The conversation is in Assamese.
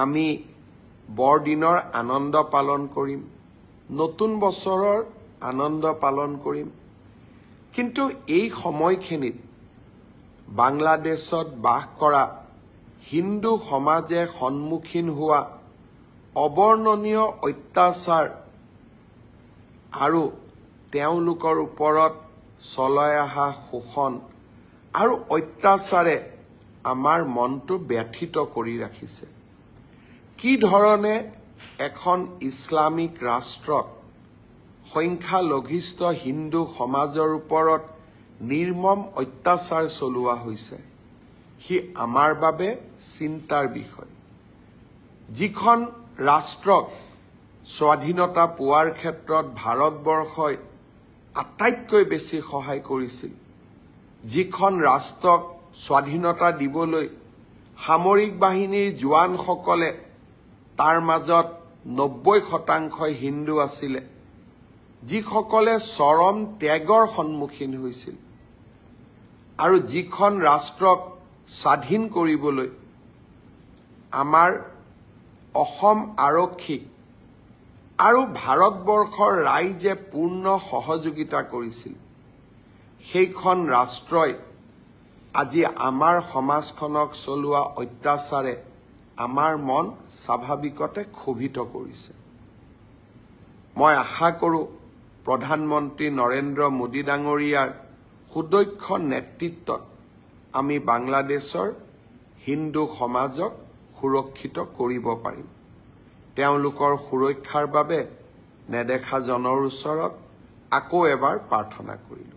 আমি বৰদিনৰ আনন্দ পালন কৰিম, নতুন বছৰৰ আনন্দ পালন কৰিম। কিন্তু এই সময়খিনিত বাংলাদেশত বাস কৰা হিন্দু সমাজে সন্মুখীন হোৱা অবৰ্ণনীয় অত্যাচাৰ আৰু তেওঁলোকৰ ওপৰত চলাই অহা শোষণ আৰু অত্যাচাৰে আমাৰ মনটো ব্যথিত কৰি ৰাখিছে। কি ধৰণে এখন ইছলামিক ৰাষ্ট্ৰত সংখ্যালঘিষ্ঠ হিন্দু সমাজৰ ওপৰত নিৰ্মম অত্যাচাৰ চলোৱা হৈছে, সি আমাৰ বাবে চিন্তাৰ বিষয়। যিখন ৰাষ্ট্ৰক স্বাধীনতা পোৱাৰ ক্ষেত্ৰত ভাৰতবৰ্ষই আটাইতকৈ বেছি সহায় কৰিছিল, যিখন ৰাষ্ট্ৰক স্বাধীনতা দিবলৈ সামৰিক বাহিনীৰ জোৱানসকলে তাৰ মাজত 90% হিন্দু আছিলে, যিসকলে চৰম ত্যাগৰ সন্মুখীন হৈছিল, আৰু যিখন ৰাষ্ট্ৰক স্বাধীন কৰিবলৈ আমাৰ অসম আৰক্ষীক আৰু ভাৰতবৰ্ষৰ ৰাইজে পূৰ্ণ সহযোগিতা কৰিছিল, সেইখন ৰাষ্ট্ৰই আজি আমাৰ সমাজখনক চলোৱা অত্যাচাৰে আমাৰ মন স্বাভাৱিকতে ক্ষোভিত কৰিছে। মই আশা কৰোঁ প্ৰধানমন্ত্ৰী নৰেন্দ্ৰ মোদী ডাঙৰীয়াৰ সুদক্ষ নেতৃত্বত আমি বাংলাদেশৰ হিন্দু সমাজক সুৰক্ষিত কৰিব পাৰিম। তেওঁলোকৰ সুৰক্ষাৰ বাবে নেদেখাজনৰ ওচৰত আকৌ এবাৰ প্ৰাৰ্থনা কৰিলোঁ।